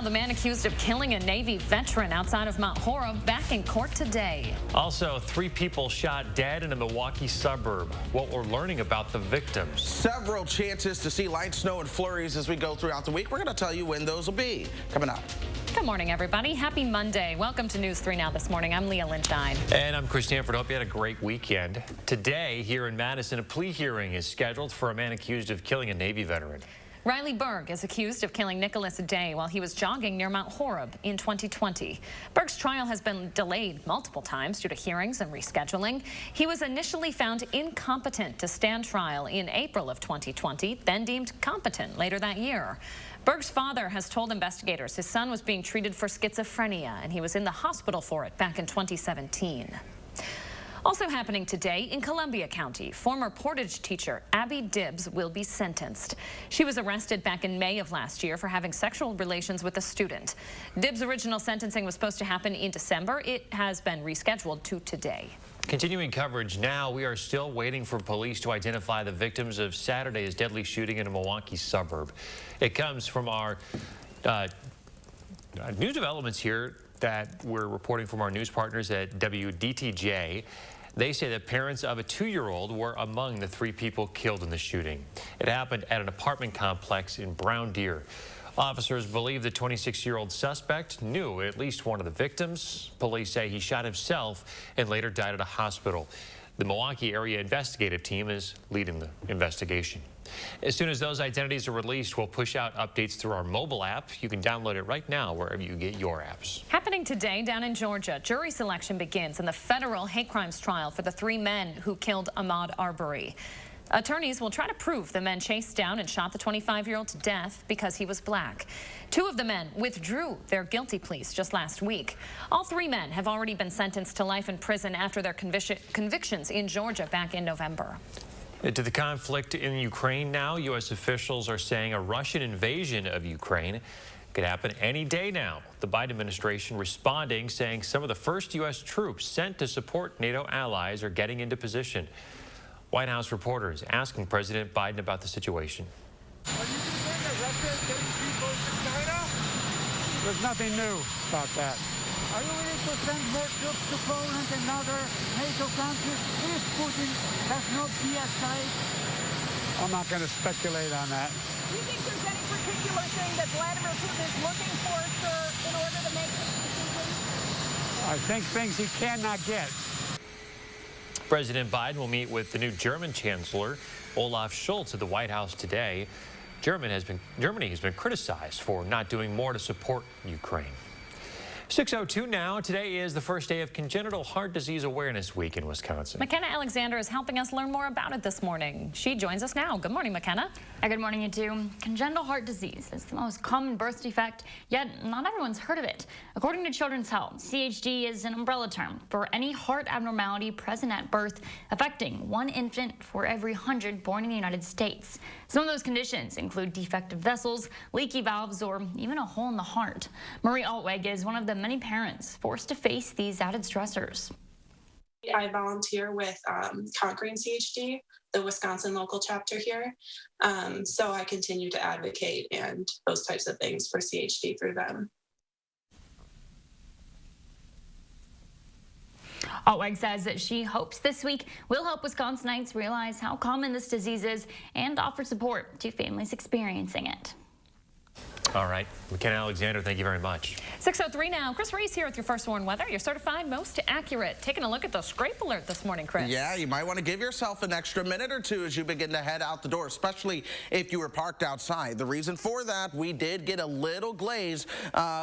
the man accused of killing a Navy veteran outside of Mount Horeb back in court today. Also, 3 people shot dead in a Milwaukee suburb. What we're learning about the victims. Several chances to see light snow and flurries as we go throughout the week. We're going to tell you when those will be. Coming up. Good morning, everybody. Happy Monday. Welcome to News 3 Now this morning. I'm Leah Lynchine. And I'm Chris Stanford. Hope you had a great weekend. Today, here in Madison, a plea hearing is scheduled for a man accused of killing a Navy veteran. Riley Berg is accused of killing Nicholas Day while he was jogging near Mount Horeb in 2020. Berg's trial has been delayed multiple times due to hearings and rescheduling. He was initially found incompetent to stand trial in April of 2020, then deemed competent later that year. Berg's father has told investigators his son was being treated for schizophrenia, and he was in the hospital for it back in 2017. Also happening today in Columbia County, former Portage teacher Abby Dibbs will be sentenced. She was arrested back in May of last year for having sexual relations with a student. Dibbs' original sentencing was supposed to happen in December. It has been rescheduled to today. Continuing coverage now, we are still waiting for police to identify the victims of Saturday's deadly shooting in a Milwaukee suburb. It comes from our new developments here that we're reporting from our news partners at WDTJ. They say that parents of a 2-year-old were among the 3 people killed in the shooting. It happened at an apartment complex in Brown Deer. Officers believe the 26-year-old suspect knew at least one of the victims. Police say he shot himself and later died at a hospital. The Milwaukee area investigative team is leading the investigation. As soon as those identities are released, we'll push out updates through our mobile app. You can download it right now wherever you get your apps. Happening today down in Georgia, jury selection begins in the federal hate crimes trial for the 3 men who killed Ahmaud Arbery. Attorneys will try to prove the men chased down and shot the 25-year-old to death because he was black. 2 of the men withdrew their guilty pleas just last week. All 3 men have already been sentenced to life in prison after their convictions in Georgia back in November. To the conflict in Ukraine now, U.S. officials are saying a Russian invasion of Ukraine could happen any day now. The Biden administration responding, saying some of the first U.S. troops sent to support NATO allies are getting into position. White House reporters asking President Biden about the situation. Are you concerned that Russia is getting too close to China? There's nothing new about that. Are you willing to send more troops to Poland and other NATO countries if Putin has no de-escalate? I'm not going to speculate on that. Do you think there's any particular thing that Vladimir Putin is looking for, sir, in order to make this decision? I think things he cannot get. President Biden will meet with the new German Chancellor, Olaf Scholz, at the White House today. Germany has been criticized for not doing more to support Ukraine. 6:02 now. Today is the first day of Congenital Heart Disease Awareness Week in Wisconsin. McKenna Alexander is helping us learn more about it this morning. She joins us now. Good morning, McKenna. Good morning, you two. Congenital heart disease is the most common birth defect, yet not everyone's heard of it. According to Children's Health, CHD is an umbrella term for any heart abnormality present at birth, affecting 1 infant for every 100 born in the United States. Some of those conditions include defective vessels, leaky valves, or even a hole in the heart. Marie Altweg is one of the many parents forced to face these added stressors. I volunteer with Conquering CHD, the Wisconsin local chapter here. So I continue to advocate and those types of things for CHD through them. Altweg says that she hopes this week will help Wisconsinites realize how common this disease is and offer support to families experiencing it. All right. McKenna Alexander, thank you very much. 6:03 now. Chris Reese here with your First Warn Weather. You're certified most accurate. Taking a look at the scrape alert this morning, Chris. Yeah, you might want to give yourself an extra minute or 2 as you begin to head out the door, especially if you were parked outside. The reason for that, we did get a little glaze,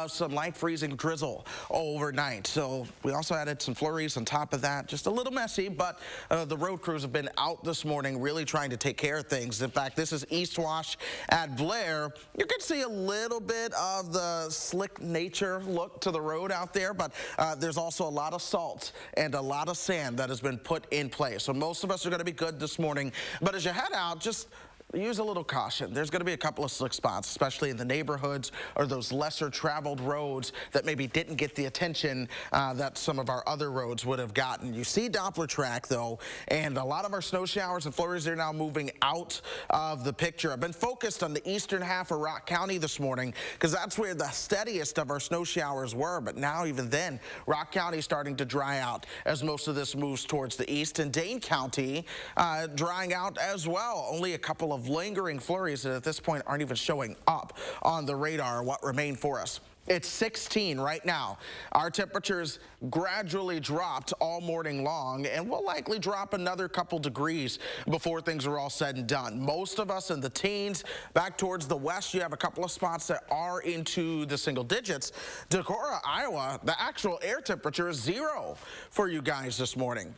some light freezing drizzle overnight. So we also added some flurries on top of that. Just a little messy, but the road crews have been out this morning really trying to take care of things. In fact, this is East Wash at Blair. You can see a little bit of the slick nature look to the road out there, but there's also a lot of salt and a lot of sand that has been put in place. So most of us are going to be good this morning. But as you head out, just use a little caution. There's going to be a couple of slick spots, especially in the neighborhoods or those lesser traveled roads that maybe didn't get the attention that some of our other roads would have gotten. You see Doppler track, though, and a lot of our snow showers and flurries are now moving out of the picture. I've been focused on the eastern half of Rock County this morning because that's where the steadiest of our snow showers were, but now even then, Rock County is starting to dry out as most of this moves towards the east, and Dane County drying out as well. Only a couple of lingering flurries that at this point aren't even showing up on the radar, what remain for us. It's 16 right now. Our temperatures gradually dropped all morning long and will likely drop another couple degrees before things are all said and done. Most of us in the teens. Back towards the west, you have a couple of spots that are into the single digits. Decorah, Iowa, the actual air temperature is 0 for you guys this morning.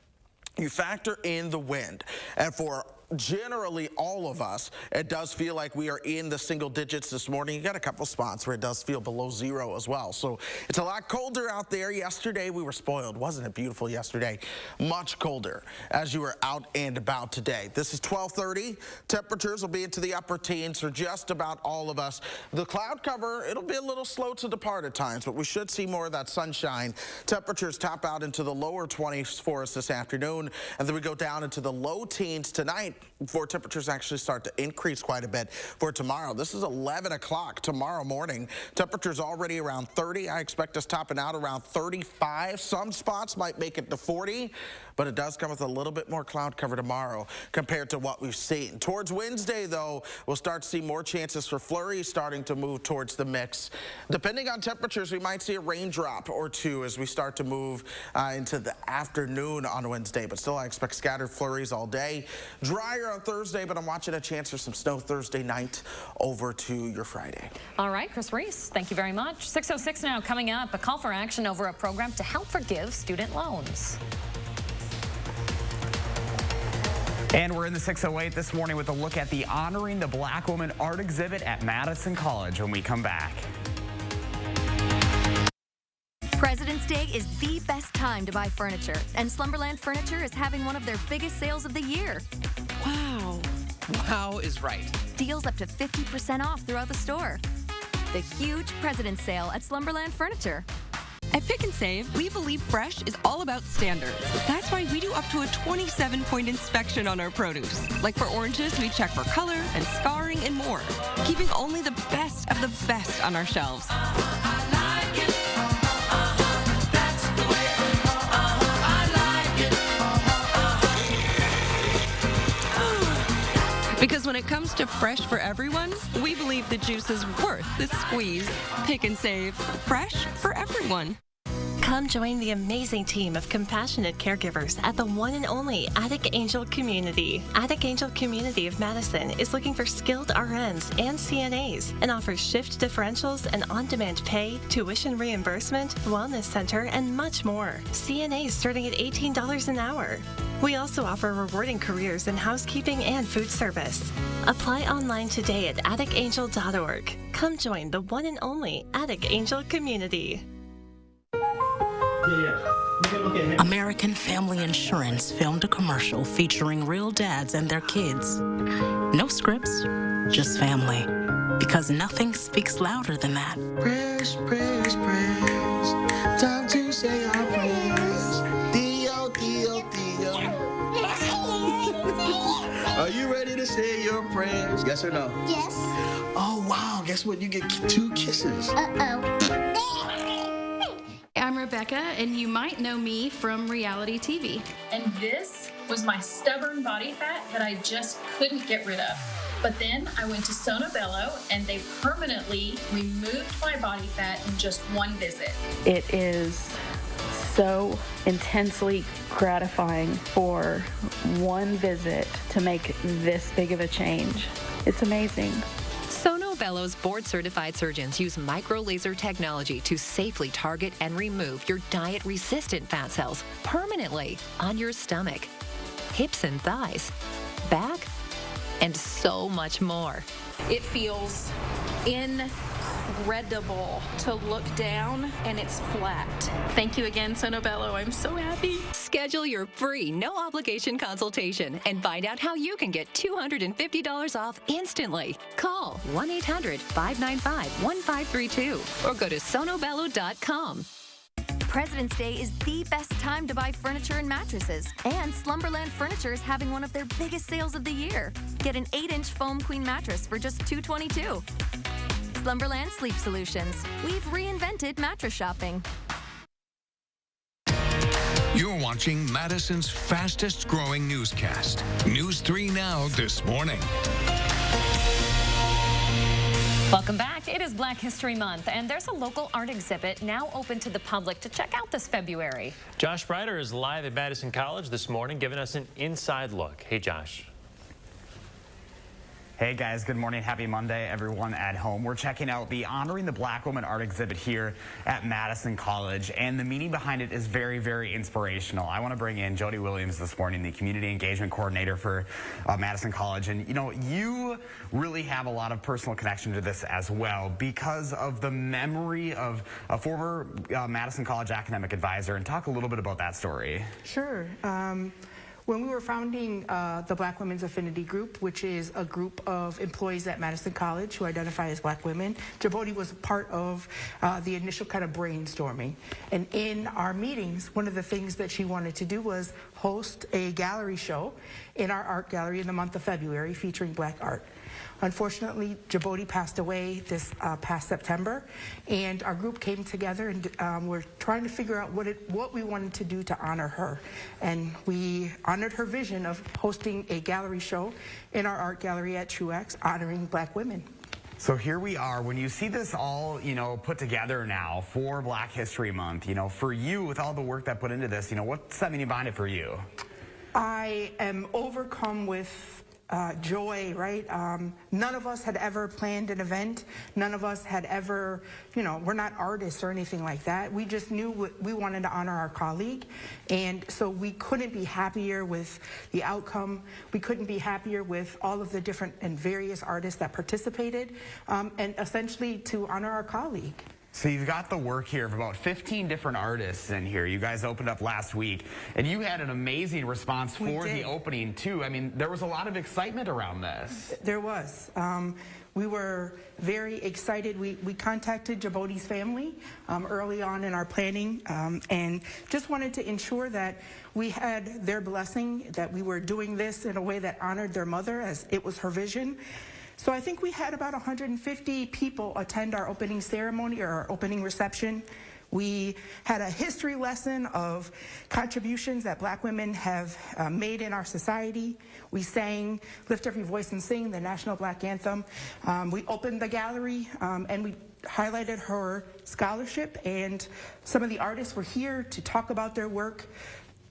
You factor in the wind, and for generally all of us, it does feel like we are in the single digits this morning. You got a couple spots where it does feel below 0 as well. So it's a lot colder out there. Yesterday we were spoiled. Wasn't it beautiful yesterday? Much colder as you were out and about today. This is 12:30. Temperatures will be into the upper teens for just about all of us. The cloud cover, it'll be a little slow to depart at times, but we should see more of that sunshine. Temperatures top out into the lower 20s for us this afternoon, and then we go down into the low teens tonight before temperatures actually start to increase quite a bit for tomorrow. This is 11 o'clock tomorrow morning. Temperatures already around 30. I expect us topping out around 35. Some spots might make it to 40, but it does come with a little bit more cloud cover tomorrow compared to what we've seen. Towards Wednesday, though, we'll start to see more chances for flurries starting to move towards the mix. Depending on temperatures, we might see a raindrop or two as we start to move into the afternoon on Wednesday, but still I expect scattered flurries all day. Drier on Thursday, but I'm watching a chance for some snow Thursday night over to your Friday. All right, Chris Reese, thank you very much. 6:06 now, coming up, a call for action over a program to help forgive student loans. And we're in the 608 this morning with a look at the Honoring the Black Woman art exhibit at Madison College when we come back. President's Day is the best time to buy furniture, and Slumberland Furniture is having one of their biggest sales of the year. Wow. Wow is right. Deals up to 50% off throughout the store. The huge President's Sale at Slumberland Furniture. At Pick and Save, we believe fresh is all about standards. That's why we do up to a 27-point inspection on our produce. Like for oranges, we check for color and scarring and more, keeping only the best of the best on our shelves. Because when it comes to fresh for everyone, we believe the juice is worth the squeeze. Pick and Save, fresh for everyone. Come join the amazing team of compassionate caregivers at the one and only Attic Angel Community. Attic Angel Community of Madison is looking for skilled RNs and CNAs and offers shift differentials and on-demand pay, tuition reimbursement, wellness center, and much more. CNAs starting at $18 an hour. We also offer rewarding careers in housekeeping and food service. Apply online today at atticangel.org. Come join the one and only Attic Angel Community. American Family Insurance filmed a commercial featuring real dads and their kids. No scripts, just family. Because nothing speaks louder than that. Prayers, prayers, prayers. Time to say our prayers. Dio, Dio, Dio. Are you ready to say your prayers? Yes or no? Yes. Oh, wow. Guess what? You get 2 kisses. Uh-oh. I'm Rebecca, and you might know me from reality TV. And this was my stubborn body fat that I just couldn't get rid of. But then I went to Sono Bello, and they permanently removed my body fat in just one visit. It is so intensely gratifying for one visit to make this big of a change. It's amazing. Sono Bello's board-certified surgeons use micro-laser technology to safely target and remove your diet-resistant fat cells permanently on your stomach, hips and thighs, back, and so much more. It feels incredible. incredible to look down, and it's flat. Thank you again, Sonobello. I'm so happy. Schedule your free, no-obligation consultation and find out how you can get $250 off instantly. Call 1-800-595-1532 or go to sonobello.com. President's Day is the best time to buy furniture and mattresses. And Slumberland Furniture is having one of their biggest sales of the year. Get an 8-inch foam queen mattress for just $222. Slumberland Sleep Solutions. We've reinvented mattress shopping. You're watching Madison's fastest growing newscast. News 3 Now this morning. Welcome back. It is Black History Month, and there's a local art exhibit now open to the public to check out this February. Josh Breider is live at Madison College this morning, giving us an inside look. Hey, Josh. Hey guys, good morning. Happy Monday, everyone at home. We're checking out the Honoring the Black Woman art exhibit here at Madison College, and the meaning behind it is very, very inspirational. I want to bring in Jody Williams this morning, the Community Engagement Coordinator for Madison College. And, you know, you really have a lot of personal connection to this as well because of the memory of a former Madison College academic advisor. And talk a little bit about that story. Sure. When we were founding the Black Women's Affinity Group, which is a group of employees at Madison College who identify as Black women, Jaboti was part of the initial kind of brainstorming. And in our meetings, one of the things that she wanted to do was host a gallery show in our art gallery in the month of February featuring Black art. Unfortunately, Jaboti passed away this past September, and our group came together and we're trying to figure out what we wanted to do to honor her. And we honored her vision of hosting a gallery show in our art gallery at Truex, honoring Black women. So here we are. When you see this all, you know, put together now for Black History Month, you know, for you with all the work that put into this, you know, what's that meaning behind it for you? I am overcome with joy, right? None of us had ever planned an event. None of us had ever, you know, we're not artists or anything like that. We just knew we wanted to honor our colleague. And so we couldn't be happier with the outcome. We couldn't be happier with all of the different and various artists that participated, and essentially to honor our colleague. So you've got the work here of about 15 different artists in here. You guys opened up last week, and you had an amazing response for the opening, too. I mean, there was a lot of excitement around this. There was. We were very excited. We contacted Jaboti's family early on in our planning and just wanted to ensure that we had their blessing, that we were doing this in a way that honored their mother as it was her vision. So I think we had about 150 people attend our opening ceremony or our opening reception. We had a history lesson of contributions that Black women have made in our society. We sang Lift Every Voice and Sing, the National Black Anthem. We opened the gallery and we highlighted her scholarship, and some of the artists were here to talk about their work,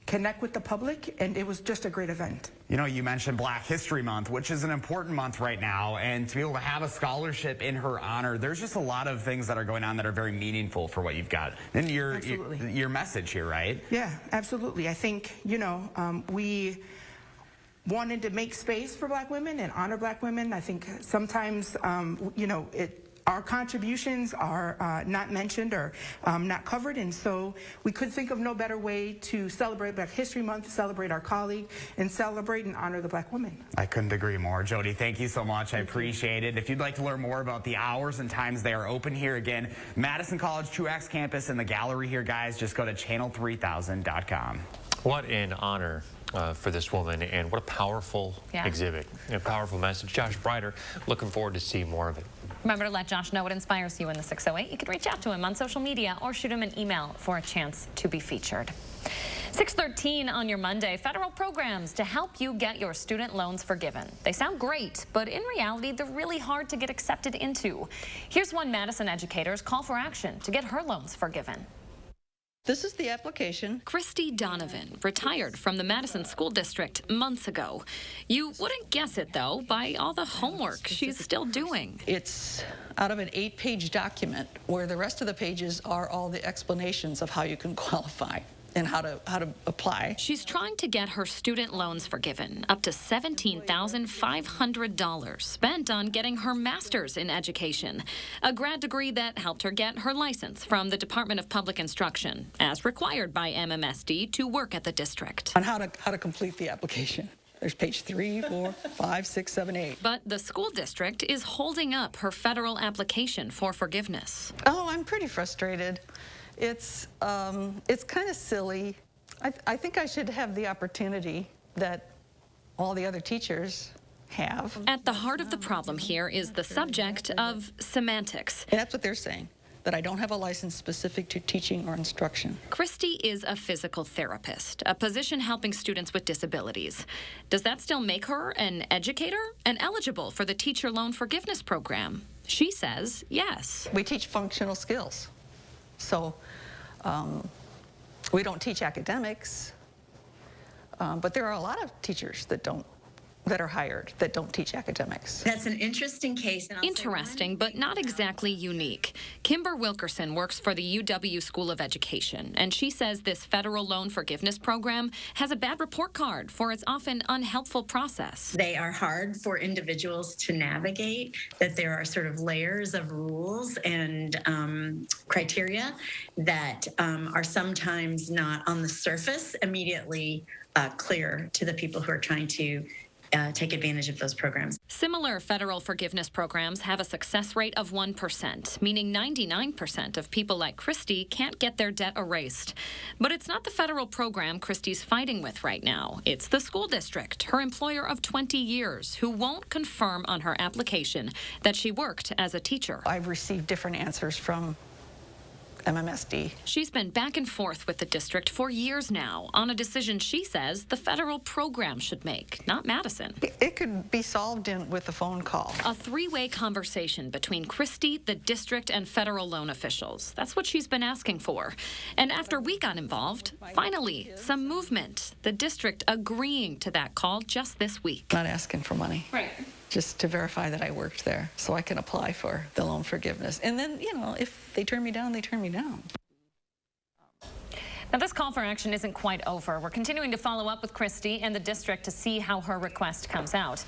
connect with the public, and it was just a great event. You know, you mentioned Black History Month, which is an important month right now, and to be able to have a scholarship in her honor, there's just a lot of things that are going on that are very meaningful for what you've got. And your message here, right? Yeah, absolutely. I think, you know, we wanted to make space for Black women and honor Black women. I think sometimes, you know, our contributions are not mentioned or not covered, and so we could think of no better way to celebrate Black History Month, celebrate our colleague, and celebrate and honor the Black woman. I couldn't agree more. Jody, thank you so much. I appreciate it. If you'd like to learn more about the hours and times they are open here, again, Madison College Truex campus in the gallery here, guys, just go to channel3000.com. What an honor for this woman, and what a powerful exhibit, a powerful message. Josh Breider, looking forward to seeing more of it. Remember to let Josh know what inspires you in the 608. You can reach out to him on social media or shoot him an email for a chance to be featured. 6:13 on your Monday, federal programs to help you get your student loans forgiven. They sound great, but in reality, they're really hard to get accepted into. Here's one Madison educator's call for action to get her loans forgiven. This is the application. Christy Donovan retired from the Madison School District months ago. You wouldn't guess it, though, by all the homework she's still doing. It's out of an 8-page document where the rest of the pages are all the explanations of how you can qualify. and how to apply. She's trying to get her student loans forgiven, up to $17,500 spent on getting her master's in education, a grad degree that helped her get her license from the Department of Public Instruction, as required by MMSD to work at the district. On how to complete the application. There's page 3, 4, 5, 6, 7, 8. But the school district is holding up her federal application for forgiveness. Oh, I'm pretty frustrated. It's kind of silly. I think I should have the opportunity that all the other teachers have. At the heart of the problem here is the subject of semantics. And that's what they're saying, that I don't have a license specific to teaching or instruction. Christy is a physical therapist, a position helping students with disabilities. Does that still make her an educator and eligible for the teacher loan forgiveness program? She says yes. We teach functional skills. So we don't teach academics, but there are a lot of teachers that are hired that don't teach academics. That's an interesting case. Interesting, but not exactly unique. Kimber Wilkerson works for the UW School of Education, and she says this federal loan forgiveness program has a bad report card for its often unhelpful process. They are hard for individuals to navigate, that there are sort of layers of rules and criteria that are sometimes not on the surface immediately clear to the people who are trying to take advantage of those programs. Similar federal forgiveness programs have a success rate of 1%, meaning 99% of people like Christy can't get their debt erased. But it's not the federal program Christy's fighting with right now. It's the school district, her employer of 20 years, who won't confirm on her application that she worked as a teacher. I've received different answers from MMSD. She's been back and forth with the district for years now on a decision she says the federal program should make, not Madison. It could be solved with a phone call. A three-way conversation between Christy, the district, and federal loan officials. That's what she's been asking for. And after we got involved, finally, some movement. The district agreeing to that call just this week. Not asking for money. Right. Just to verify that I worked there so I can apply for the loan forgiveness. And then, if they turn me down, they turn me down. Now, this call for action isn't quite over. We're continuing to follow up with Christy and the district to see how her request comes out.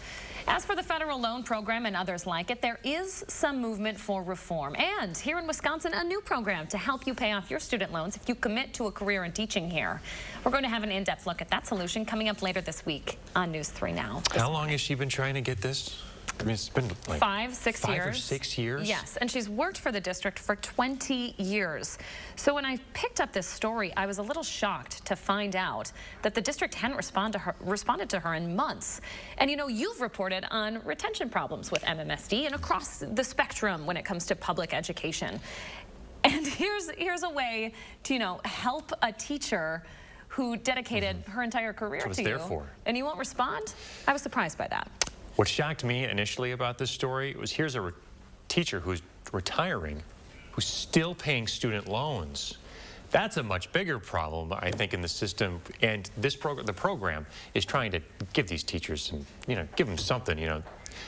As for the federal loan program and others like it, there is some movement for reform. And here in Wisconsin, a new program to help you pay off your student loans if you commit to a career in teaching here. We're going to have an in-depth look at that solution coming up later this week on News 3 Now. How long has she been trying to get this? I mean, it's been like 5 or 6 years. 5 or 6 years? Yes, and she's worked for the district for 20 years. So when I picked up this story, I was a little shocked to find out that the district hadn't responded to her in months. And you've reported on retention problems with MMSD and across the spectrum when it comes to public education. And here's a way to, help a teacher who dedicated her entire career to you. There for. And you won't respond? I was surprised by that. What shocked me initially about this story was here's a teacher who's retiring, who's still paying student loans. That's a much bigger problem, I think, in the system. And this the program is trying to give these teachers some, give them something,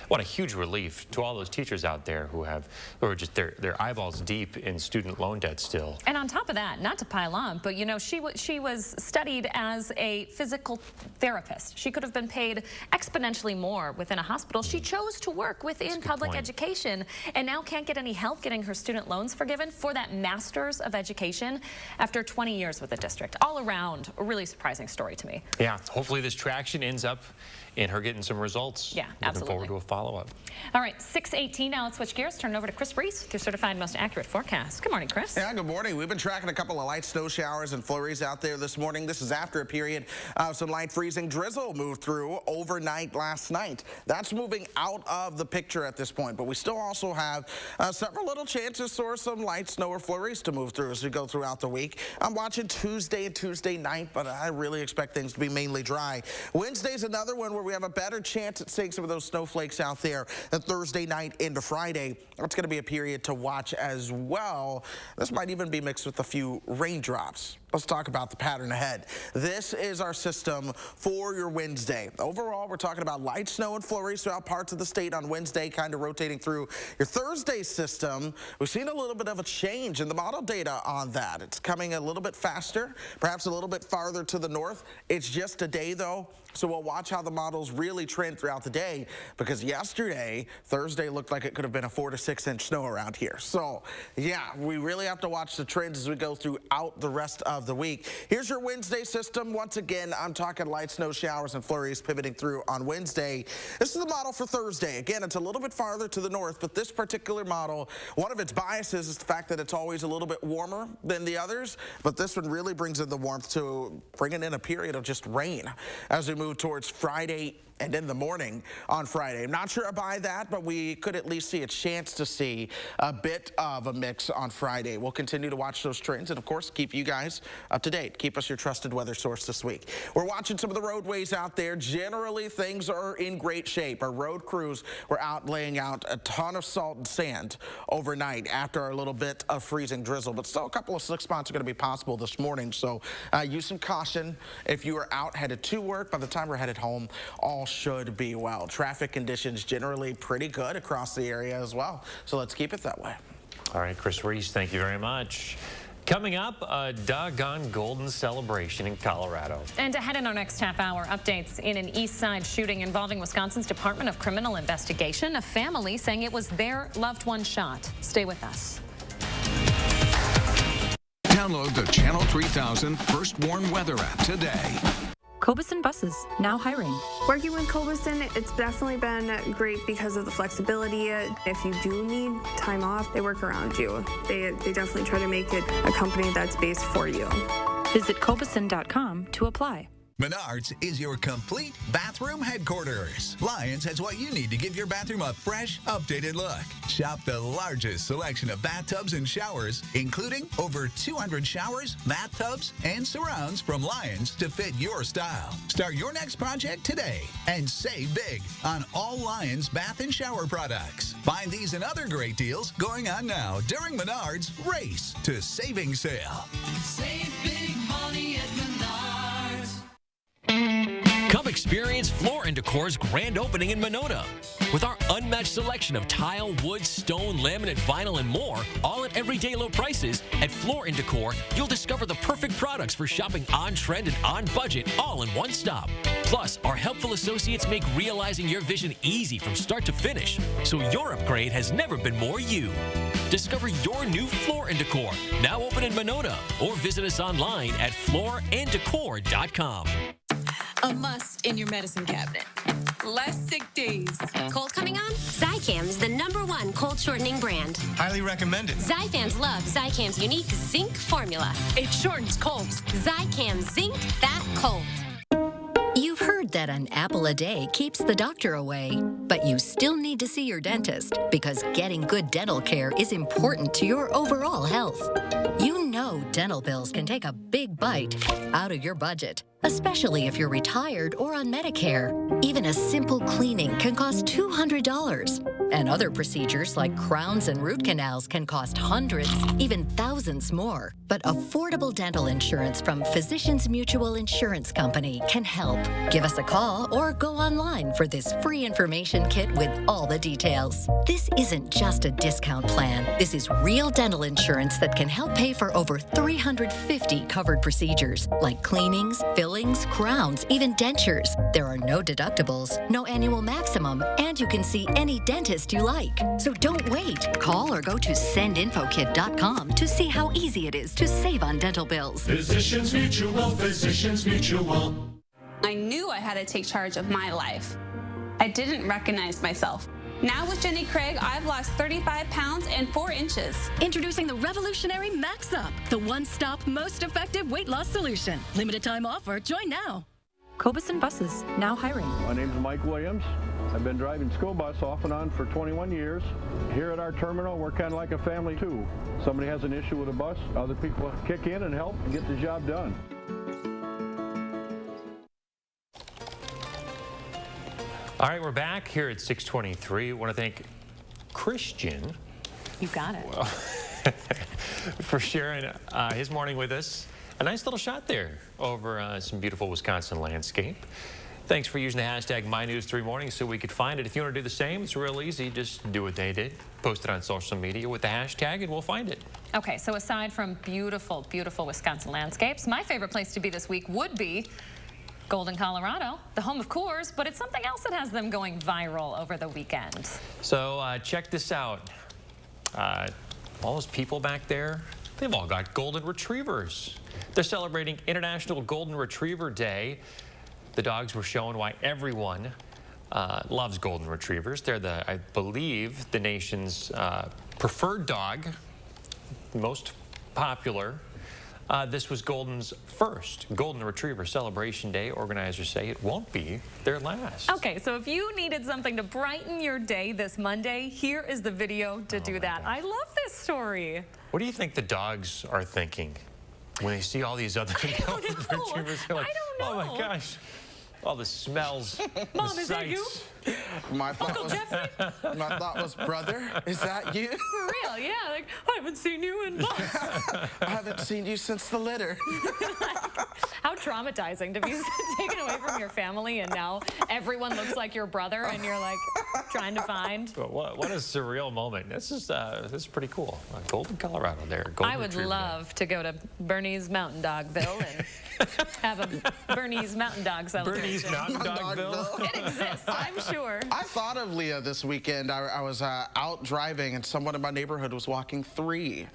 What a huge relief to all those teachers out there who are just their eyeballs deep in student loan debt still. And on top of that, not to pile on, but she was studied as a physical therapist. She could have been paid exponentially more within a hospital. She chose to work within public education and now can't get any help getting her student loans forgiven for that master's of education after 20 years with the district. All around, a really surprising story to me. Yeah, hopefully this traction ends up in her getting some results. Yeah, absolutely. Looking forward to a follow-up. All right, 6:18 now. Let's switch gears. Turn it over to Chris Brees with your certified most accurate forecast. Good morning, Chris. Yeah, good morning. We've been tracking a couple of light snow showers and flurries out there this morning. This is after a period of some light freezing drizzle moved through overnight last night. That's moving out of the picture at this point, but we still also have several little chances for some light snow or flurries to move through as we go throughout the week. I'm watching Tuesday and Tuesday night, but I really expect things to be mainly dry. Wednesday's another one where we we have a better chance at seeing some of those snowflakes out there than Thursday night into Friday. That's going to be a period to watch as well. This might even be mixed with a few raindrops. Let's talk about the pattern ahead. This is our system for your Wednesday. Overall, we're talking about light snow and flurries throughout parts of the state on Wednesday, kind of rotating through your Thursday system. We've seen a little bit of a change in the model data on that. It's coming a little bit faster, perhaps a little bit farther to the north. It's just a day, though, so we'll watch how the models really trend throughout the day, because yesterday, Thursday, looked like it could have been a 4 to 6 inch snow around here. So, yeah, we really have to watch the trends as we go throughout the rest of the week. Here's your Wednesday system. Once again, I'm talking light snow showers and flurries pivoting through on Wednesday. This is the model for Thursday. Again, it's a little bit farther to the north, but this particular model, one of its biases is the fact that it's always a little bit warmer than the others, but this one really brings in the warmth to bringing in a period of just rain as we move towards Friday and in the morning on Friday. I'm not sure I buy that, but we could at least see a chance to see a bit of a mix on Friday. We'll continue to watch those trends and, of course, keep you guys up to date. Keep us your trusted weather source this week. We're watching some of the roadways out there. Generally, things are in great shape. Our road crews were out laying out a ton of salt and sand overnight after a little bit of freezing drizzle, but still a couple of slick spots are going to be possible this morning, so use some caution if you are out headed to work. By the time we're headed home, all should be well. Traffic conditions generally pretty good across the area as well, so let's keep it that way. All right, Chris Reese, thank you very much. Coming up, a doggone golden celebration in Colorado. And ahead in our next half hour, updates in an East Side shooting involving Wisconsin's Department of Criminal Investigation. A family saying it was their loved one shot. Stay with us. Download the Channel 3000 First Warn Weather app today. Cobuson Buses, now hiring. Working with Cobuson, it's definitely been great because of the flexibility. If you do need time off, they work around you. They definitely try to make it a company that's based for you. Visit Cobuson.com to apply. Menards is your complete bathroom headquarters. Lyons has what you need to give your bathroom a fresh, updated look. Shop the largest selection of bathtubs and showers, including over 200 showers, bathtubs, and surrounds from Lyons to fit your style. Start your next project today and save big on all Lyons bath and shower products. Find these and other great deals going on now during Menards Race to Savings Sale. Save big money at Menards. Come experience Floor & Decor's grand opening in Monona. With our unmatched selection of tile, wood, stone, laminate, vinyl, and more, all at everyday low prices, at Floor & Decor, you'll discover the perfect products for shopping on trend and on budget, all in one stop. Plus, our helpful associates make realizing your vision easy from start to finish, so your upgrade has never been more you. Discover your new Floor & Decor, now open in Monona, or visit us online at flooranddecor.com. A must in your medicine cabinet. Less sick days. Cold coming on? Zicam is the #1 cold shortening brand. Highly recommended. Zifans love Zicam's unique zinc formula. It shortens colds. Zicam Zinc That Cold. You've heard that an apple a day keeps the doctor away, but you still need to see your dentist because getting good dental care is important to your overall health. You know dental bills can take a big bite out of your budget, especially if you're retired or on Medicare. Even a simple cleaning can cost $200. And other procedures like crowns and root canals can cost hundreds, even thousands more. But affordable dental insurance from Physicians Mutual Insurance Company can help. Give us a call or go online for this free information kit with all the details. This isn't just a discount plan. This is real dental insurance that can help pay for over 350 covered procedures like cleanings, fillings, crowns, even dentures. There are no deductibles, no annual maximum, and you can see any dentist you like. So don't wait. Call or go to sendinfokit.com to see how easy it is to save on dental bills. Physicians Mutual, Physicians Mutual. I knew I had to take charge of my life. I didn't recognize myself. Now with Jenny Craig, I've lost 35 pounds and 4 inches. Introducing the revolutionary Max Up, the one-stop, most effective weight loss solution. Limited time offer. Join now. Cobuson Buses, now hiring. My name's Mike Williams. I've been driving school bus off and on for 21 years. Here at our terminal, we're kind of like a family too. Somebody has an issue with a bus, other people kick in and help and get the job done. All right, we're back here at 6:23. I want to thank Christian. You got it. Well, for sharing his morning with us. A nice little shot there over some beautiful Wisconsin landscape. Thanks for using the hashtag MyNews3Morning so we could find it. If you want to do the same, it's real easy. Just do what they did. Post it on social media with the hashtag and we'll find it. Okay, so aside from beautiful, beautiful Wisconsin landscapes, my favorite place to be this week would be Golden, Colorado, the home of Coors, but it's something else that has them going viral over the weekend. So check this out. All those people back there, they've all got golden retrievers. They're celebrating International Golden Retriever Day. The dogs were showing why everyone loves golden retrievers. They're I believe, the nation's preferred dog, most popular. This was Golden's first Golden Retriever Celebration Day. Organizers say it won't be their last. Okay, so if you needed something to brighten your day this Monday, here is the video to do that. I love this story. What do you think the dogs are thinking when they see all these other Golden Retrievers? They're like, I don't know. Oh my gosh. All the smells, Mom, the is that you? My thought was, brother, is that you? For real, yeah. Like, I haven't seen you in months. I haven't seen you since the litter. How traumatizing to be taken away from your family and now everyone looks like your brother and you're like trying to find. But what a surreal moment. This is pretty cool. Golden, Colorado there. Golden I would Retriever love to go to Bernie's Mountain Dogville and have a Bernie's Mountain Dog celebration. Bernie's Mountain Dogville? It exists, I'm sure. I thought of Leah this weekend. I was out driving and someone in my neighborhood was walking 3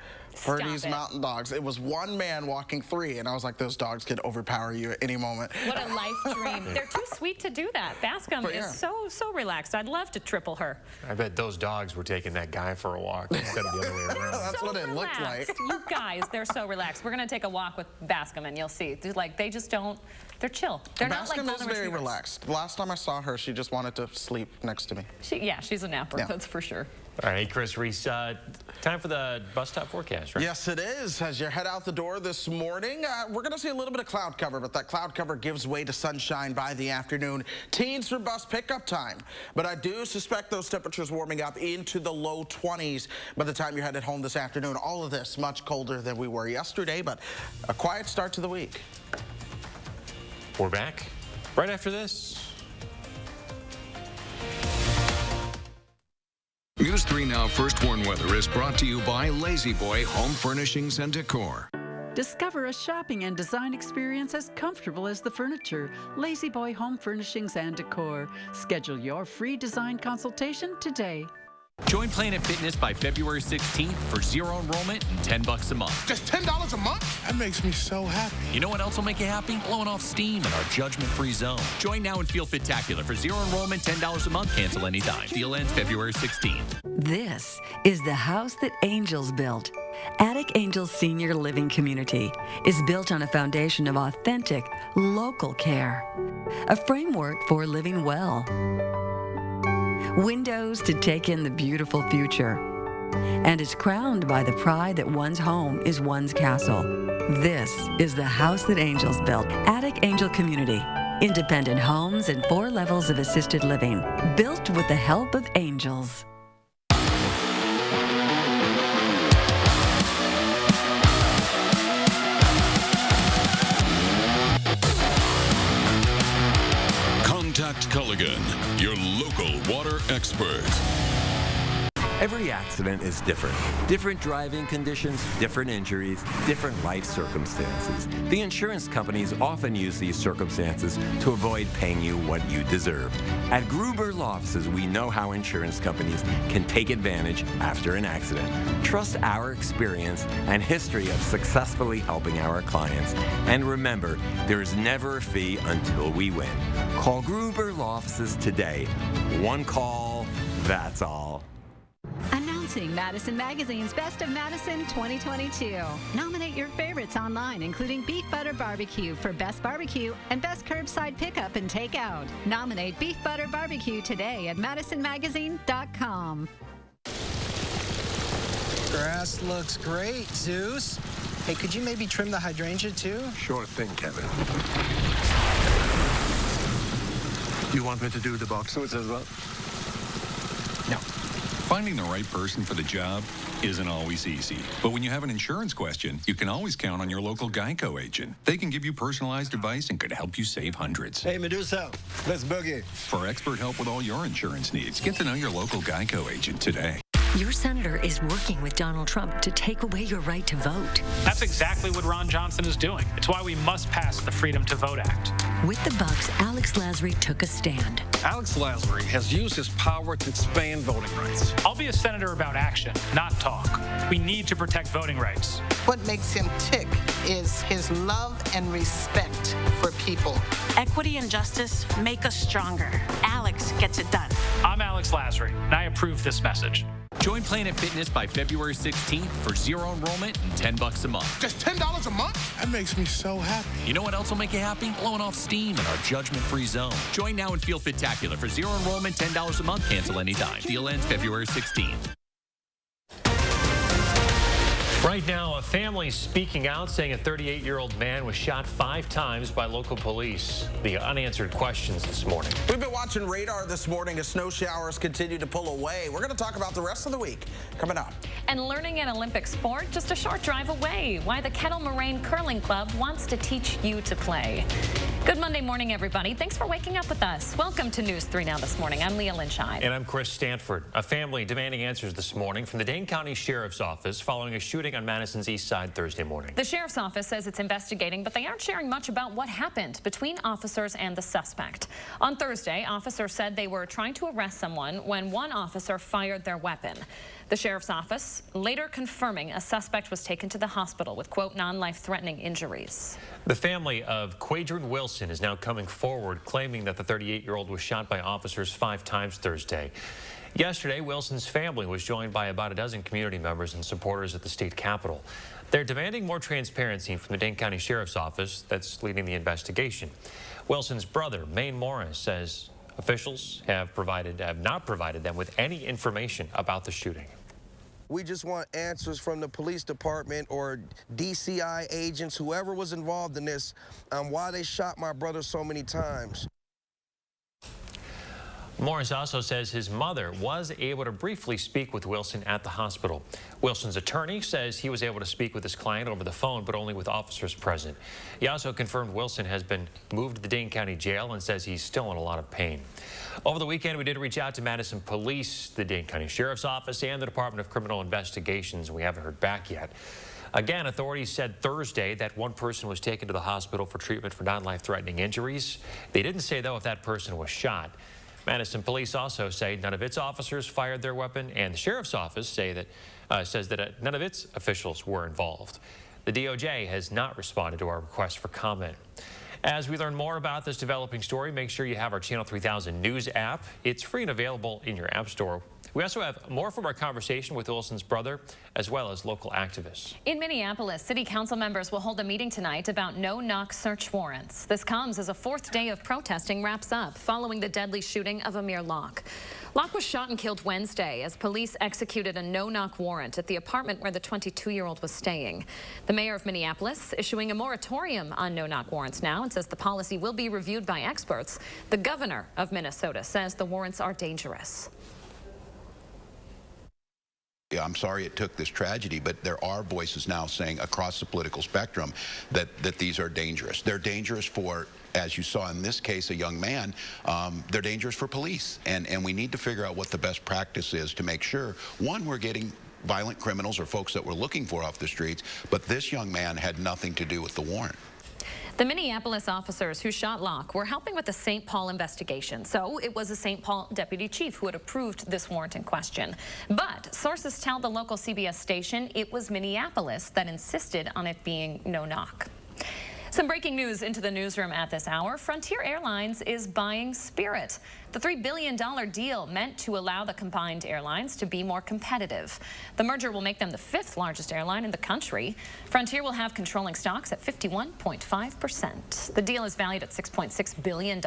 Bernie's Mountain Dogs. It was one man walking 3, and I was like, those dogs could overpower you at any moment. What a life dream. They're too sweet to do that. Bascom is so relaxed. I'd love to triple her. I bet those dogs were taking that guy for a walk instead of the other way around. That's so what it looked like. You guys, they're so relaxed. We're going to take a walk with Bascom, and you'll see. They just don't, they're chill. They're Bascom not like is very relaxed. The last time I saw her, she just wanted to sleep next to me. She's a napper, that's for sure. All right, Chris Reese, time for the bus stop forecast, right? Yes, it is. As you head out the door this morning, we're going to see a little bit of cloud cover, but that cloud cover gives way to sunshine by the afternoon. Teens for bus pickup time. But I do suspect those temperatures warming up into the low 20s by the time you're headed home this afternoon. All of this much colder than we were yesterday, but a quiet start to the week. We're back right after this. News 3 Now First Warn Weather is brought to you by Lazy Boy Home Furnishings and Decor. Discover a shopping and design experience as comfortable as the furniture. Lazy Boy Home Furnishings and Decor. Schedule your free design consultation today. Join Planet Fitness by February 16th for zero enrollment and $10 a month. Just $10 a month? That makes me so happy. You know what else will make you happy? Blowing off steam in our judgment-free zone. Join now and feel Fit-tacular for zero enrollment, $10 a month, cancel anytime. Deal ends February 16th. This is the house that Angels built. Attic Angels Senior Living Community is built on a foundation of authentic, local care. A framework for living well. Windows to take in the beautiful future. And is crowned by the pride that one's home is one's castle. This is the house that Angels built. Attic Angel Community. Independent homes and 4 levels of assisted living. Built with the help of angels. Contact Culligan, your local water expert. Every accident is different. Different driving conditions, different injuries, different life circumstances. The insurance companies often use these circumstances to avoid paying you what you deserve. At Gruber Law Offices, we know how insurance companies can take advantage after an accident. Trust our experience and history of successfully helping our clients. And remember, there is never a fee until we win. Call Gruber Law Offices today. One call, that's all. Announcing Madison Magazine's Best of Madison 2022. Nominate your favorites online, including Beef Butter Barbecue for Best Barbecue and Best Curbside Pickup and Takeout. Nominate Beef Butter Barbecue today at madisonmagazine.com. Grass looks great, Zeus. Hey, could you maybe trim the hydrangea too? Sure thing, Kevin. You want me to do the box as well? No. Finding the right person for the job isn't always easy. But when you have an insurance question, you can always count on your local Geico agent. They can give you personalized advice and could help you save hundreds. Hey, Medusa, let's boogie. For expert help with all your insurance needs, get to know your local Geico agent today. Your senator is working with Donald Trump to take away your right to vote. That's exactly what Ron Johnson is doing. It's why we must pass the Freedom to Vote Act. With the Bucks, Alex Lasry took a stand. Alex Lasry has used his power to expand voting rights. I'll be a senator about action, not talk. We need to protect voting rights. What makes him tick is his love and respect for people. Equity and justice make us stronger. Alex gets it done. I'm Alex Lasry, and I approve this message. Join Planet Fitness by February 16th for zero enrollment and $10 a month. Just $10 a month? That makes me so happy. You know what else will make you happy? Blowing off steam in our judgment-free zone. Join now and feel Fit-tacular for zero enrollment, $10 a month. Cancel anytime. Deal ends February 16th. Right now, a family speaking out saying a 38-year-old man was shot 5 times by local police. The unanswered questions this morning. We've been watching radar this morning as snow showers continue to pull away. We're going to talk about the rest of the week coming up. And learning an Olympic sport just a short drive away. Why the Kettle Moraine Curling Club wants to teach you to play. Good Monday morning, everybody. Thanks for waking up with us. Welcome to News 3 Now this morning. I'm Leah Lynchine. And I'm Chris Stanford. A family demanding answers this morning from the Dane County Sheriff's Office following a shooting on Madison's east side Thursday morning. The Sheriff's Office says it's investigating, but they aren't sharing much about what happened between officers and the suspect. On Thursday, officers said they were trying to arrest someone when one officer fired their weapon. The Sheriff's Office later confirming a suspect was taken to the hospital with, quote, non-life-threatening injuries. The family of Quadrin Wilson is now coming forward, claiming that the 38-year-old was shot by officers 5 times Thursday. Yesterday, Wilson's family was joined by about a dozen community members and supporters at the state capitol. They're demanding more transparency from the Dane County Sheriff's Office that's leading the investigation. Wilson's brother, Maine Morris, says officials have not provided them with any information about the shooting. We just want answers from the police department or DCI agents, whoever was involved in this, on why they shot my brother so many times. Morris also says his mother was able to briefly speak with Wilson at the hospital. Wilson's attorney says he was able to speak with his client over the phone, but only with officers present. He also confirmed Wilson has been moved to the Dane County Jail and says he's still in a lot of pain. Over the weekend, we did reach out to Madison Police, the Dane County Sheriff's Office, and the Department of Criminal Investigations. We haven't heard back yet. Again, authorities said Thursday that one person was taken to the hospital for treatment for non-life-threatening injuries. They didn't say, though, if that person was shot. Madison Police also say none of its officers fired their weapon, and the Sheriff's Office says that none of its officials were involved. The DOJ has not responded to our request for comment. As we learn more about this developing story, make sure you have our Channel 3000 News app. It's free and available in your app store. We also have more from our conversation with Wilson's brother, as well as local activists. In Minneapolis, city council members will hold a meeting tonight about no-knock search warrants. This comes as a 4th day of protesting wraps up following the deadly shooting of Amir Locke. Locke was shot and killed Wednesday as police executed a no-knock warrant at the apartment where the 22-year-old was staying. The mayor of Minneapolis issuing a moratorium on no-knock warrants now and says the policy will be reviewed by experts. The governor of Minnesota says the warrants are dangerous. I'm sorry it took this tragedy, but there are voices now saying across the political spectrum that these are dangerous. They're dangerous for, as you saw in this case, a young man. They're dangerous for police. And we need to figure out what the best practice is to make sure, one, we're getting violent criminals or folks that we're looking for off the streets, but this young man had nothing to do with the warrant. The Minneapolis officers who shot Locke were helping with the St. Paul investigation, so it was a St. Paul deputy chief who had approved this warrant in question. But sources tell the local CBS station it was Minneapolis that insisted on it being no-knock. Some breaking news into the newsroom at this hour. Frontier Airlines is buying Spirit. The $3 billion deal meant to allow the combined airlines to be more competitive. The merger will make them the 5th largest airline in the country. Frontier will have controlling stocks at 51.5%. The deal is valued at $6.6 billion.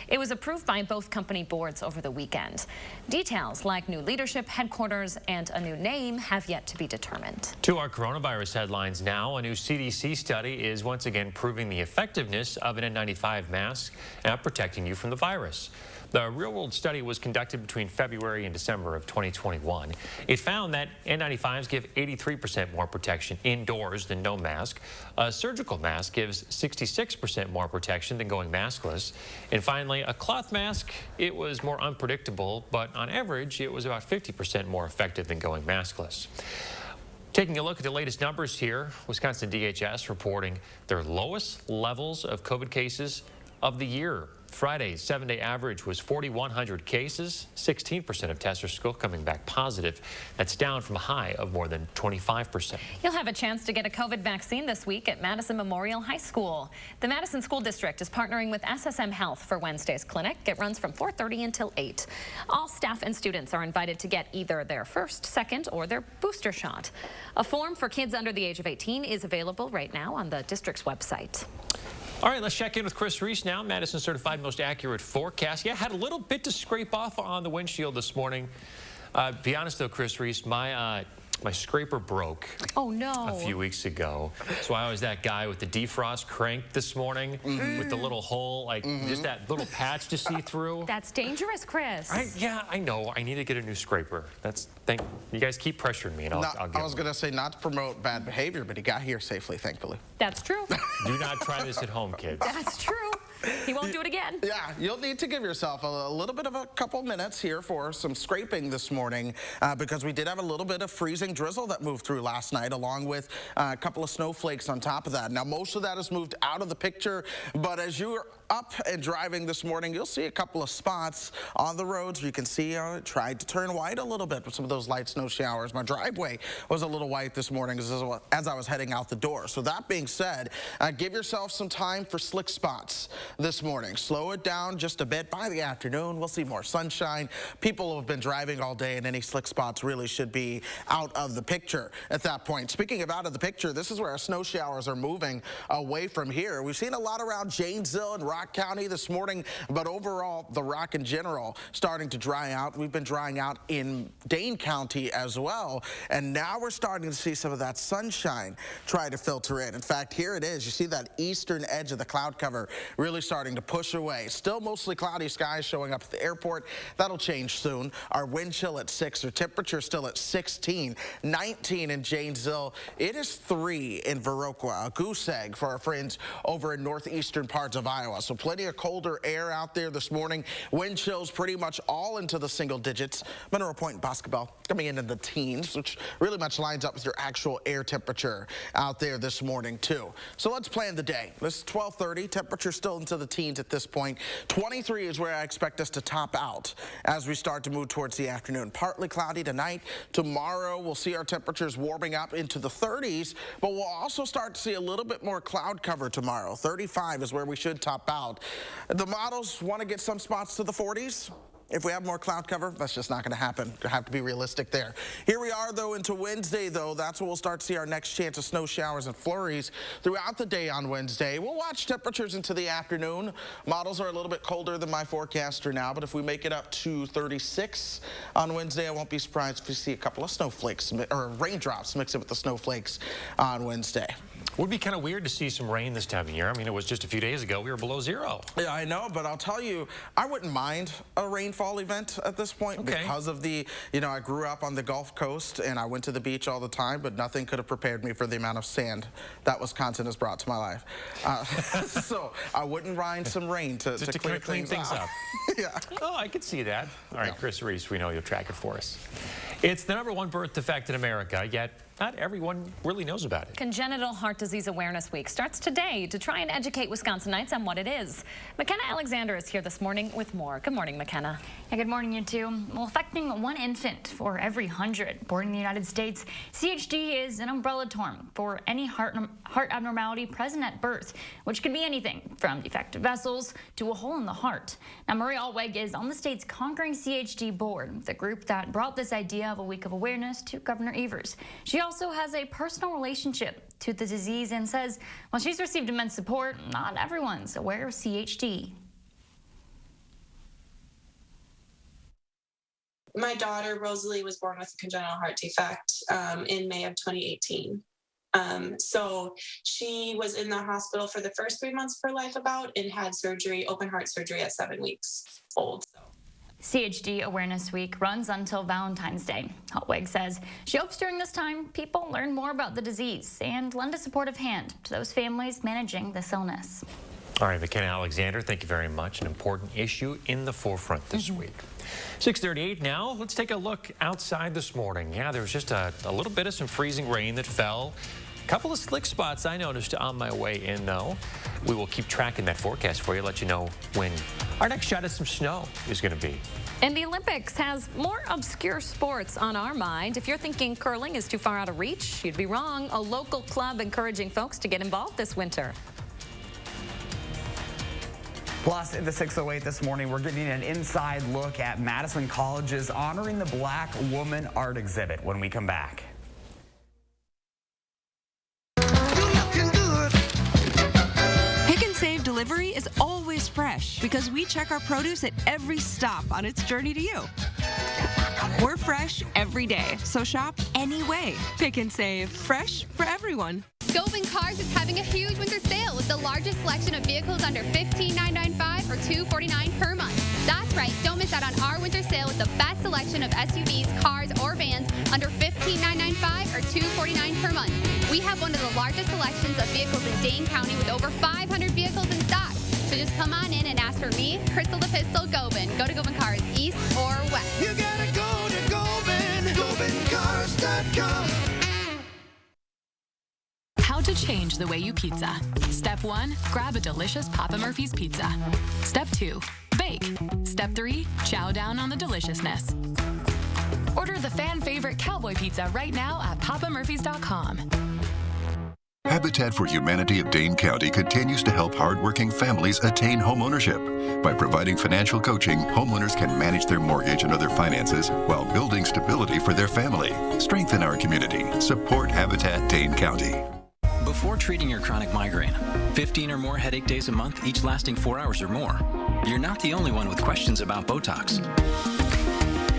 It was approved by both company boards over the weekend. Details like new leadership, headquarters, and a new name have yet to be determined. To our coronavirus headlines now, a new CDC study is once again proving the effectiveness of an N95 mask at protecting you from the virus. The real-world study was conducted between February and December of 2021. It found that N95s give 83% more protection indoors than no mask. A surgical mask gives 66% more protection than going maskless. And finally, a cloth mask, it was more unpredictable, but on average, it was about 50% more effective than going maskless. Taking a look at the latest numbers here, Wisconsin DHS reporting their lowest levels of COVID cases of the year. Friday's 7-day average was 4,100 cases. 16% of tests are still coming back positive. That's down from a high of more than 25%. You'll have a chance to get a COVID vaccine this week at Madison Memorial High School. The Madison School District is partnering with SSM Health for Wednesday's clinic. It runs from 4:30 until 8. All staff and students are invited to get either their first, second, or their booster shot. A form for kids under the age of 18 is available right now on the district's website. All right, let's check in with Chris Reese now. Madison certified most accurate forecast. Yeah, had a little bit to scrape off on the windshield this morning. Be honest though, Chris Reese, my scraper broke. Oh no. A few weeks ago. So I was that guy with the defrost crank this morning with the little hole, like just that little patch to see through. That's dangerous, Chris. Yeah, I know. I need to get a new scraper. You guys keep pressuring me and I'll get I was going to say not to promote bad behavior, but he got here safely, thankfully. That's true. Do not try this at home, kids. That's true. He won't do it again. Yeah, you'll need to give yourself a little bit of a couple minutes here for some scraping this morning because we did have a little bit of freezing drizzle that moved through last night along with a couple of snowflakes on top of that. Now, most of that has moved out of the picture, but as you are up and driving this morning, you'll see a couple of spots on the roads. You can see it tried to turn white a little bit with some of those light snow showers. My driveway was a little white this morning as I was heading out the door. So that being said, give yourself some time for slick spots this morning. Slow it down just a bit. By the afternoon, we'll see more sunshine. People have been driving all day, and any slick spots really should be out of the picture at that point. Speaking of out of the picture, this is where our snow showers are moving away from here. We've seen a lot around Janesville and Rock County this morning, but overall, the Rock in general starting to dry out. We've been drying out in Dane County as well, and now we're starting to see some of that sunshine try to filter in. In fact, here it is. You see that eastern edge of the cloud cover really starting to push away. Still mostly cloudy skies showing up at the airport. That'll change soon. Our wind chill at 6. Our temperature still at 16, 19 in Janesville. It is 3 in Viroqua, a goose egg for our friends over in northeastern parts of Iowa. So plenty of colder air out there this morning. Wind chills pretty much all into the single digits. Mineral Point and Boscobel coming in the teens, which really much lines up with your actual air temperature out there this morning too. So let's plan the day. This is 12:30. Temperature still into the teens at this point. 23 is where I expect us to top out as we start to move towards the afternoon. Partly cloudy tonight. Tomorrow we'll see our temperatures warming up into the 30s, but we'll also start to see a little bit more cloud cover tomorrow. 35 is where we should top out. The models want to get some spots to the 40s. If we have more cloud cover, that's just not going to happen. You have to be realistic there. Here we are, though, into Wednesday, though. That's when we'll start to see our next chance of snow showers and flurries throughout the day on Wednesday. We'll watch temperatures into the afternoon. Models are a little bit colder than my forecaster now, but if we make it up to 36 on Wednesday, I won't be surprised if we see a couple of snowflakes or raindrops mixed in with the snowflakes on Wednesday. Would be kind of weird to see some rain this time of year. I mean, it was just a few days ago. We were below zero. Yeah, I know, but I'll tell you, I wouldn't mind a rainfall event at this point because of the, I grew up on the Gulf Coast and I went to the beach all the time, but nothing could have prepared me for the amount of sand that Wisconsin has brought to my life. So I wouldn't mind some rain to clear things up. Yeah. Oh, I could see that. All right, Chris Reese, we know you'll track it for us. It's the #1 birth defect in America, yet not everyone really knows about it. Congenital Heart Disease Awareness Week starts today to try and educate Wisconsinites on what it is. McKenna Alexander is here this morning with more. Good morning, McKenna. Yeah, good morning, you two. Well, affecting one infant for every 100 born in the United States, CHD is an umbrella term for any heart abnormality present at birth, which could be anything from defective vessels to a hole in the heart. Now, Marie Allweg is on the state's Conquering CHD board, the group that brought this idea of a week of awareness to Governor Evers. She also has a personal relationship to the disease and says, while she's received immense support, not everyone's aware of CHD. My daughter, Rosalie, was born with a congenital heart defect in May of 2018. So she was in the hospital for the first 3 months of her life and had surgery, open heart surgery at 7 weeks old. CHD Awareness Week runs until Valentine's Day. Allweg says she hopes during this time people learn more about the disease and lend a supportive hand to those families managing this illness. All right, McKenna Alexander, thank you very much. An important issue in the forefront this week. 6:38 now. Let's take a look outside this morning. Yeah, there was just a little bit of some freezing rain that fell. A couple of slick spots I noticed on my way in, though. We will keep tracking that forecast for you, let you know when our next shot at some snow is going to be. And the Olympics has more obscure sports on our mind. If you're thinking curling is too far out of reach, you'd be wrong. A local club encouraging folks to get involved this winter. Plus, in the 608 this morning, we're getting an inside look at Madison College's Honoring the Black Woman art exhibit when we come back. Pick and Save delivery is always fresh because we check our produce at every stop on its journey to you. We're fresh every day, so shop anyway. Pick and Save, fresh for everyone. Govan Cars is having a huge winter sale with the largest selection of vehicles under $15,995 or $249 per month. That's right, don't miss out on our winter sale with the best selection of SUVs, cars, or vans under $15,995 or $249 per month. We have one of the largest selections of vehicles in Dane County with over 500 vehicles in stock. So just come on in and ask for me, Crystal the Pistol, Govan. Go to Govan Cars, east or west. You gotta go to Govan, GovanCars.com. How to change the way you pizza. Step 1, grab a delicious Papa Murphy's pizza. Step 2, bake. Step 3, chow down on the deliciousness. Order the fan favorite cowboy pizza right now at papamurphys.com. Habitat for Humanity of Dane County continues to help hardworking families attain homeownership. By providing financial coaching, homeowners can manage their mortgage and other finances while building stability for their family. Strengthen our community. Support Habitat Dane County. Before treating your chronic migraine, 15 or more headache days a month, each lasting 4 hours or more, you're not the only one with questions about Botox.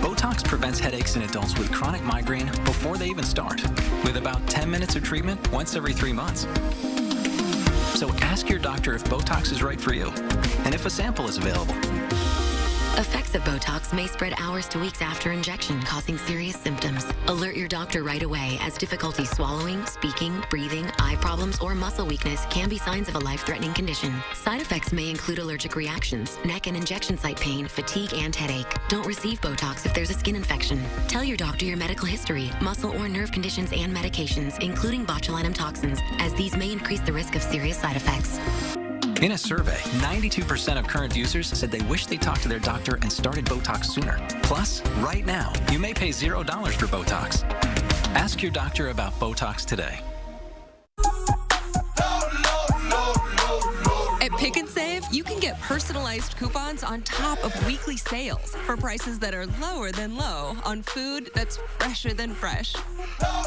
Botox prevents headaches in adults with chronic migraine before they even start, with about 10 minutes of treatment once every 3 months. So ask your doctor if Botox is right for you, and if a sample is available. Effects of Botox may spread hours to weeks after injection, causing serious symptoms. Alert your doctor right away, as difficulty swallowing, speaking, breathing, eye problems, or muscle weakness can be signs of a life-threatening condition. Side effects may include allergic reactions, neck and injection site pain, fatigue, and headache. Don't receive Botox if there's a skin infection. Tell your doctor your medical history, muscle or nerve conditions, and medications, including botulinum toxins, as these may increase the risk of serious side effects. In a survey, 92% of current users said they wish they talked to their doctor and started Botox sooner. Plus, right now, you may pay $0 for Botox. Ask your doctor about Botox today. At Pick and Save, you can get personalized coupons on top of weekly sales for prices that are lower than low on food that's fresher than fresh.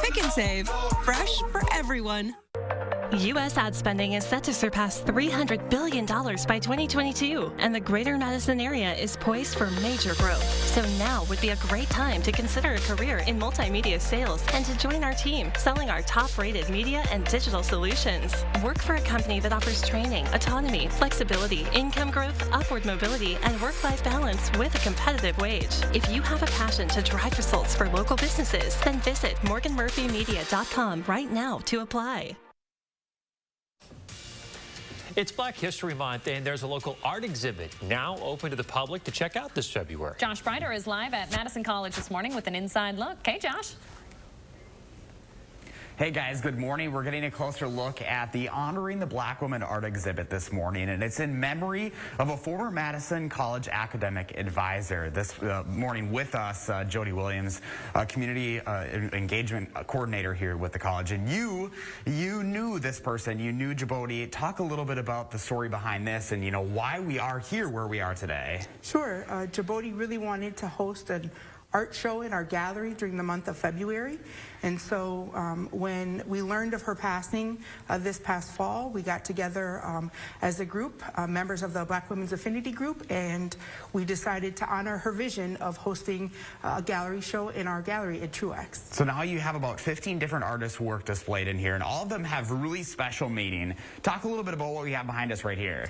Pick and Save, fresh for everyone. U.S. ad spending is set to surpass $300 billion by 2022, and the greater Madison area is poised for major growth. So now would be a great time to consider a career in multimedia sales and to join our team selling our top-rated media and digital solutions. Work for a company that offers training, autonomy, flexibility, income growth, upward mobility, and work-life balance with a competitive wage. If you have a passion to drive results for local businesses, then visit morganmurphymedia.com right now to apply. It's Black History Month, and there's a local art exhibit now open to the public to check out this February. Josh Breider is live at Madison College this morning with an inside look. Hey, Josh. Hey guys, good morning. We're getting a closer look at the Honoring the Black Woman art exhibit this morning, and it's in memory of a former Madison College academic advisor. This morning with us, Jody Williams, community engagement coordinator here with the college. And you knew this person, you knew Jaboti. Talk a little bit about the story behind this and, why we are here where we are today. Sure. Jaboti really wanted to host an art show in our gallery during the month of February. And so when we learned of her passing this past fall, we got together as a group, members of the Black Women's Affinity Group, and we decided to honor her vision of hosting a gallery show in our gallery at Truex. So now you have about 15 different artists' work displayed in here, and all of them have really special meaning. Talk a little bit about what we have behind us right here.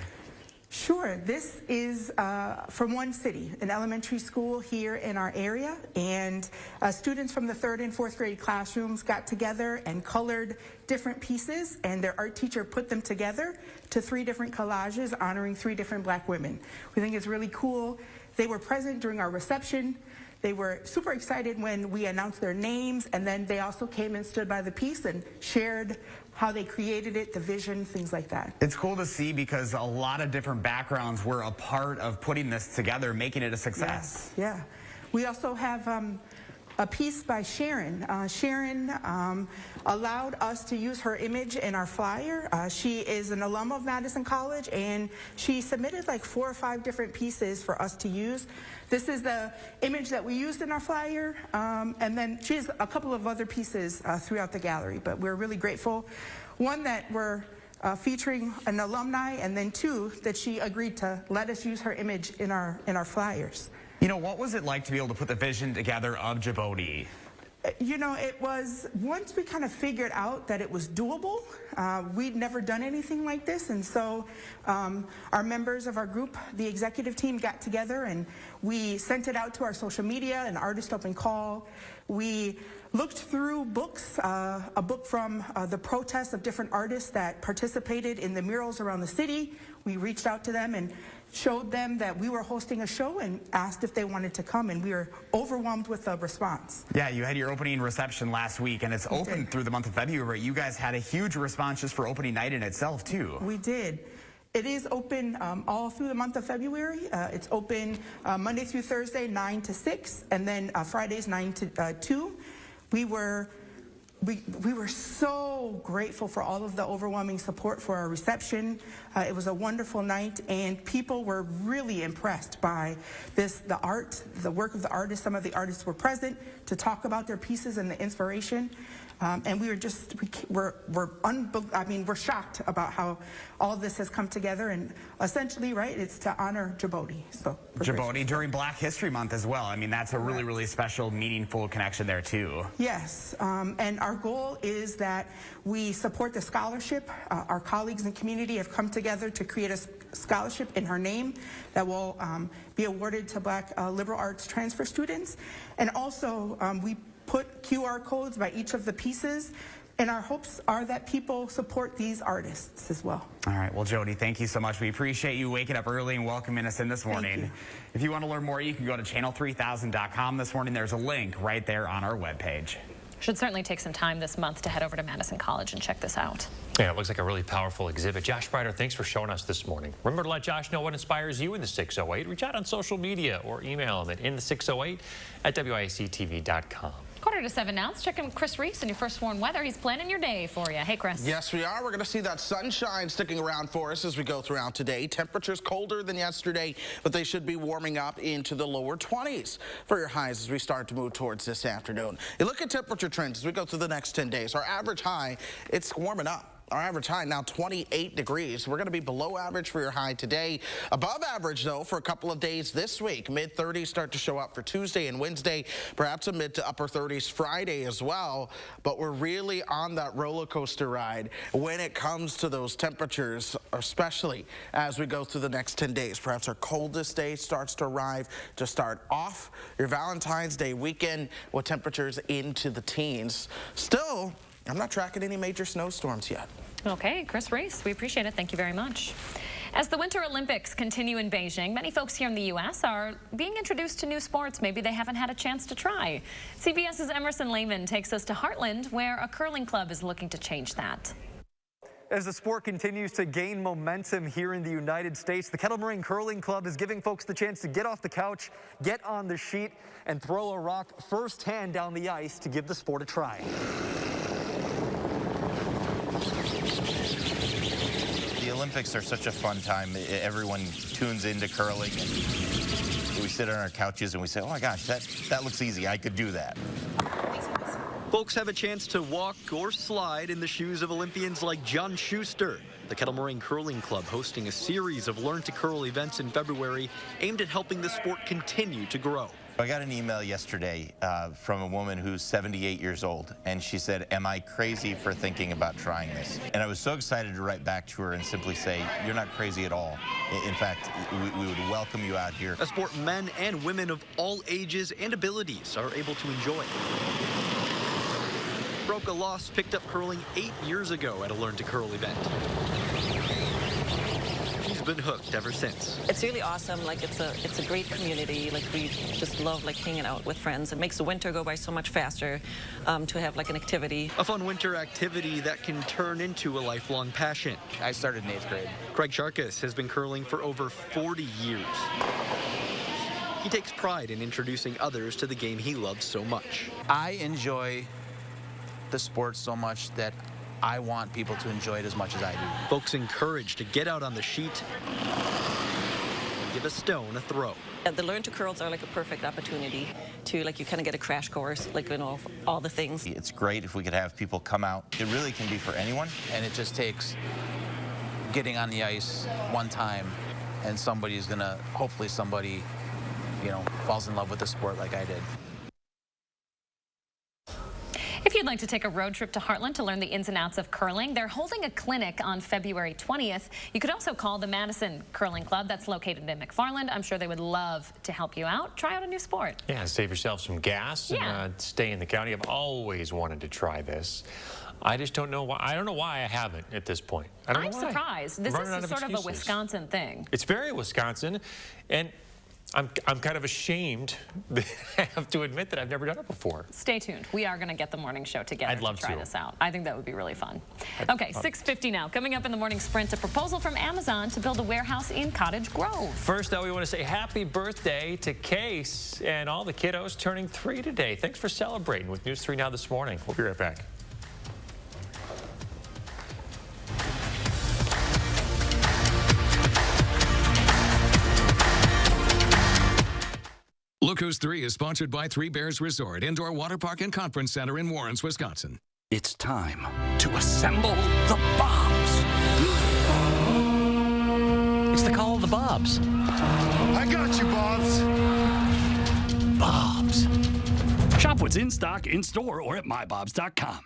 Sure. This is from one city, an elementary school here in our area, and students from the 3rd and 4th grade classrooms got together and colored different pieces, and their art teacher put them together to 3 different collages honoring 3 different Black women. We think it's really cool. They were present during our reception. They were super excited when we announced their names, and then they also came and stood by the piece and shared how they created it, the vision, things like that. It's cool to see because a lot of different backgrounds were a part of putting this together, making it a success. Yeah. We also have a piece by Sharon. Sharon allowed us to use her image in our flyer. She is an alum of Madison College, and she submitted like 4 or 5 different pieces for us to use. This is the image that we used in our flyer, and then she has a couple of other pieces throughout the gallery, but we're really grateful. One, that we're featuring an alumni, and then 2, that she agreed to let us use her image in our flyers. What was it like to be able to put the vision together of Jaboti? It was, once we kind of figured out that it was doable, we'd never done anything like this, and so our members of our group, the executive team, got together and we sent it out to our social media, an artist open call. We looked through books, a book from the protests of different artists that participated in the murals around the city. We reached out to them and showed them that we were hosting a show and asked if they wanted to come, and we were overwhelmed with the response. Yeah, you had your opening reception last week, and it's open through the month of February. You guys had a huge response just for opening night in itself, too. We did. It is open all through the month of February. It's open Monday through Thursday, 9 to 6, and then Fridays, 9 to 2. We were so grateful for all of the overwhelming support for our reception. It was a wonderful night, and people were really impressed by the art, the work of the artists. Some of the artists were present to talk about their pieces and the inspiration. And we were just, we're shocked about how all of this has come together, and essentially, right, it's to honor Jaboti. So Jaboti during Black History Month as well. I mean, that's a really, really special, meaningful connection there too. Yes, and our goal is that we support the scholarship. Our colleagues and community have come together to create a scholarship in her name that will be awarded to Black liberal arts transfer students. And also, we put QR codes by each of the pieces, and our hopes are that people support these artists as well. All right, well, Jody, thank you so much. We appreciate you waking up early and welcoming us in this morning. If you want to learn more, you can go to channel3000.com this morning. There's a link right there on our webpage. Should certainly take some time this month to head over to Madison College and check this out. Yeah, it looks like a really powerful exhibit. Josh Breider, thanks for showing us this morning. Remember to let Josh know what inspires you in the 608. Reach out on social media or email him at in608@WISC-TV.com. 6:45 now. Let's check in with Chris Reese and your first warn weather. He's planning your day for you. Hey, Chris. Yes, we are. We're going to see that sunshine sticking around for us as we go throughout today. Temperatures colder than yesterday, but they should be warming up into the lower 20s for your highs as we start to move towards this afternoon. You look at temperature trends as we go through the next 10 days. Our average high, it's warming up. Our average high now 28 degrees. We're going to be below average for your high today. Above average, though, for a couple of days this week. Mid-30s start to show up for Tuesday and Wednesday. Perhaps a mid to upper 30s Friday as well. But we're really on that roller coaster ride when it comes to those temperatures, especially as we go through the next 10 days. Perhaps our coldest day starts to arrive to start off your Valentine's Day weekend with temperatures into the teens. Still, I'm not tracking any major snowstorms yet. Okay, Chris Reese, we appreciate it. Thank you very much. As the Winter Olympics continue in Beijing, many folks here in the U.S. are being introduced to new sports maybe they haven't had a chance to try. CBS's Emerson Lehman takes us to Heartland, where a curling club is looking to change that. As the sport continues to gain momentum here in the United States, the Kettle Moraine Curling Club is giving folks the chance to get off the couch, get on the sheet, and throw a rock firsthand down the ice to give the sport a try. The Olympics are such a fun time. Everyone tunes into curling, and we sit on our couches and we say, oh my gosh, that looks easy. I could do that. Folks have a chance to walk or slide in the shoes of Olympians like John Schuster. The Kettle Moraine Curling Club hosting a series of Learn to Curl events in February aimed at helping the sport continue to grow. I got an email yesterday from a woman who's 78 years old, and she said, am I crazy for thinking about trying this? And I was so excited to write back to her and simply say, you're not crazy at all. In fact, we would welcome you out here. A sport men and women of all ages and abilities are able to enjoy. Broke a loss picked up curling 8 years ago at a Learn to Curl event. She's been hooked ever since. It's really awesome. Like it's a great community. Like we just love like hanging out with friends. It makes the winter go by so much faster to have like an activity. A fun winter activity that can turn into a lifelong passion. I started in 8th grade. Craig Sharkus has been curling for over 40 years. He takes pride in introducing others to the game he loves so much. I enjoy the sport so much that I want people to enjoy it as much as I do. Folks encouraged to get out on the sheet and give a stone a throw. The Learn to Curls are like a perfect opportunity to like you kind of get a crash course, like you know all the things. It's great if we could have people come out. It really can be for anyone. And it just takes getting on the ice one time, and somebody's gonna, hopefully somebody, you know, falls in love with the sport like I did. If you'd like to take a road trip to Heartland to learn the ins and outs of curling, they're holding a clinic on February 20th. You could also call the Madison Curling Club that's located in McFarland. I'm sure they would love to help you out. Try out a new sport. Yeah, save yourself some gas and stay in the county. I've always wanted to try this. I just don't know why. I don't know why I haven't at this point. I'm surprised. This is sort of a Wisconsin thing. It's very Wisconsin, and I'm kind of ashamed that I have to admit that I've never done it before. Stay tuned. We are going to get the morning show together I'd love to try this out. I think that would be really fun. Okay, 6:50 now. Coming up in the morning sprint, a proposal from Amazon to build a warehouse in Cottage Grove. First, though, we want to say happy birthday to Case and all the kiddos turning 3 today. Thanks for celebrating with News 3 Now this morning. We'll be right back. Look Who's 3 is sponsored by Three Bears Resort, Indoor Water Park and Conference Center in Warrens, Wisconsin. It's time to assemble the Bobs. It's the call of the Bobs. I got you, Bobs. Bobs. Shop what's in stock, in store, or at mybobs.com.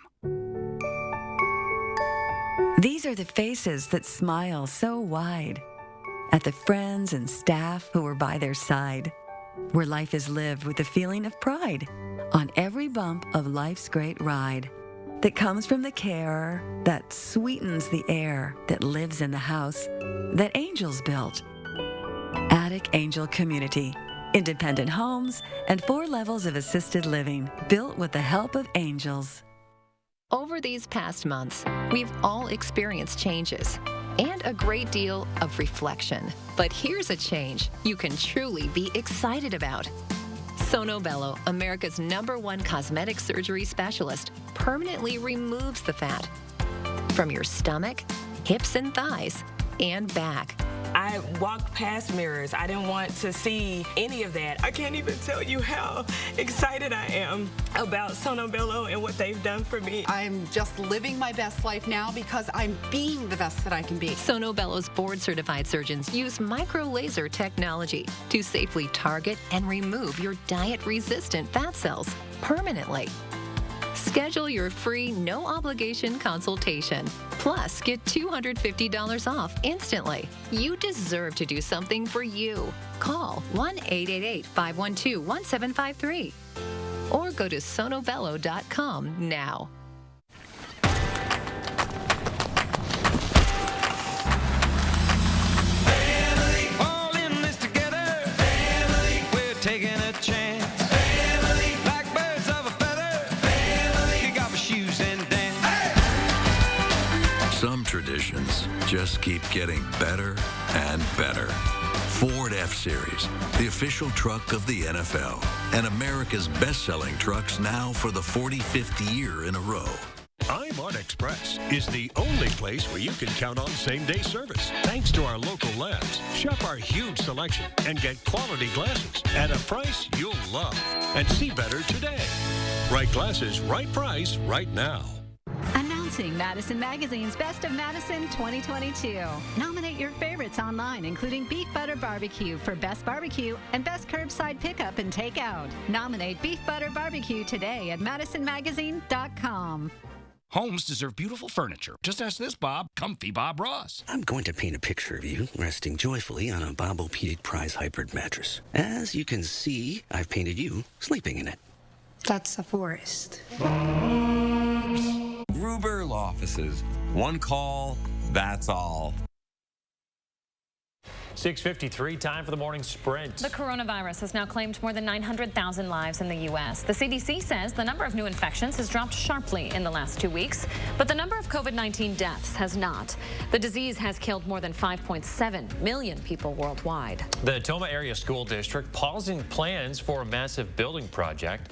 These are the faces that smile so wide at the friends and staff who are by their side, where life is lived with a feeling of pride on every bump of life's great ride that comes from the care that sweetens the air that lives in the house that angels built. Attic Angel Community, independent homes and 4 levels of assisted living built with the help of angels. Over these past months, we've all experienced changes and a great deal of reflection. But here's a change you can truly be excited about. Sono Bello, America's #1 cosmetic surgery specialist, permanently removes the fat from your stomach, hips and thighs, and back. I walked past mirrors. I didn't want to see any of that. I can't even tell you how excited I am about Sono Bello and what they've done for me. I'm just living my best life now because I'm being the best that I can be. Sono Bello's board-certified surgeons use micro-laser technology to safely target and remove your diet-resistant fat cells permanently. Schedule your free, no-obligation consultation. Plus, get $250 off instantly. You deserve to do something for you. Call 1-888-512-1753 or go to sonobello.com now. traditions just keep getting better and better. Ford F-Series, the official truck of the NFL, and America's best-selling trucks now for the 45th year in a row. I'm Express is the only place where you can count on same-day service. Thanks to our local labs, shop our huge selection and get quality glasses at a price you'll love. And see better today. Right glasses, right price, right now. Announcing Madison Magazine's Best of Madison 2022. Nominate your favorites online, including Beef Butter Barbecue for Best Barbecue and Best Curbside Pickup and Takeout. Nominate Beef Butter Barbecue today at madisonmagazine.com. Homes deserve beautiful furniture. Just ask this Bob, Comfy Bob Ross. I'm going to paint a picture of you resting joyfully on a Bob-O-Pedic Prize Hybrid mattress. As you can see, I've painted you sleeping in it. That's a forest. Gruber Law Offices. One call, that's all. 6:53, time for the morning sprint. The coronavirus has now claimed more than 900,000 lives in the U.S. The CDC says the number of new infections has dropped sharply in the last 2 weeks, but the number of COVID-19 deaths has not. The disease has killed more than 5.7 million people worldwide. The Toma Area School District pausing plans for a massive building project.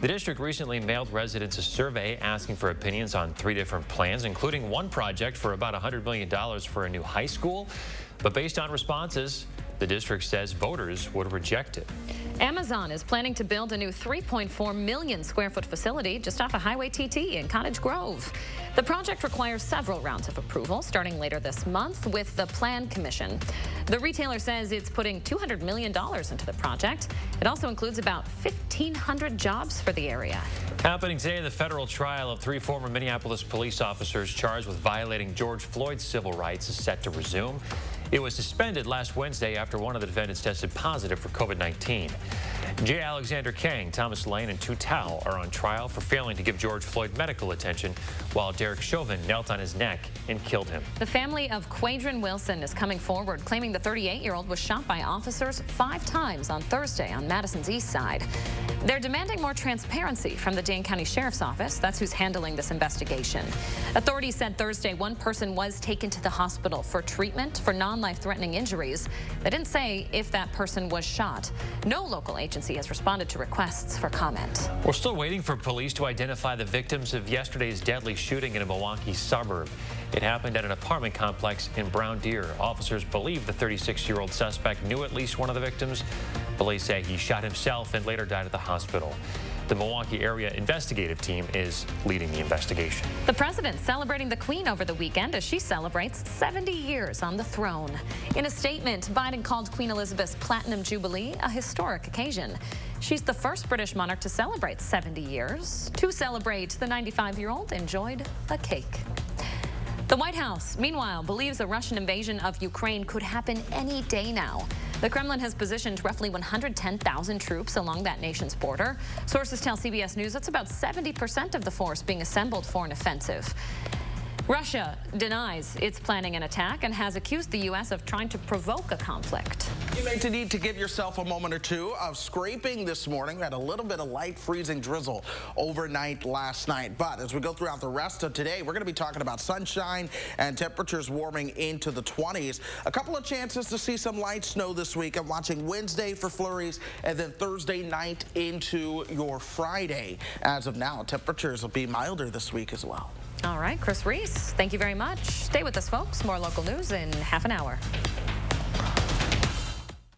The district recently mailed residents a survey asking for opinions on 3 different plans, including one project for about $100 million for a new high school. But based on responses, the district says voters would reject it. Amazon is planning to build a new 3.4 million square foot facility just off of Highway TT in Cottage Grove. The project requires several rounds of approval starting later this month with the Plan Commission. The retailer says it's putting $200 million into the project. It also includes about 1,500 jobs for the area. Happening today, the federal trial of 3 former Minneapolis police officers charged with violating George Floyd's civil rights is set to resume. It was suspended last Wednesday after one of the defendants tested positive for COVID-19. J. Alexander Kang, Thomas Lane, and Tu Tao are on trial for failing to give George Floyd medical attention while Derek Chauvin knelt on his neck and killed him. The family of Quadron Wilson is coming forward, claiming the 38-year-old was shot by officers 5 times on Thursday on Madison's east side. They're demanding more transparency from the Dane County Sheriff's Office. That's who's handling this investigation. Authorities said Thursday one person was taken to the hospital for treatment for non-life-threatening injuries. They didn't say if that person was shot. No local agency has responded to requests for comment. We're still waiting for police to identify the victims of yesterday's deadly shooting in a Milwaukee suburb. It happened at an apartment complex in Brown Deer. Officers believe the 36-year-old suspect knew at least one of the victims. Police say he shot himself and later died at the hospital. The Milwaukee area investigative team is leading the investigation. The president celebrating the Queen over the weekend as she celebrates 70 years on the throne. In a statement, Biden called Queen Elizabeth's Platinum Jubilee a historic occasion. She's the first British monarch to celebrate 70 years. To celebrate, the 95-year-old enjoyed a cake. The White House, meanwhile, believes a Russian invasion of Ukraine could happen any day now. The Kremlin has positioned roughly 110,000 troops along that nation's border. Sources tell CBS News that's about 70% of the force being assembled for an offensive. Russia denies it's planning an attack and has accused the U.S. of trying to provoke a conflict. You may need to give yourself a moment or two of scraping this morning. We had a little bit of light freezing drizzle overnight last night. But as we go throughout the rest of today, we're going to be talking about sunshine and temperatures warming into the 20s. A couple of chances to see some light snow this week. I'm watching Wednesday for flurries and then Thursday night into your Friday. As of now, temperatures will be milder this week as well. All right, Chris Reese, thank you very much. Stay with us, folks. More local news in half an hour.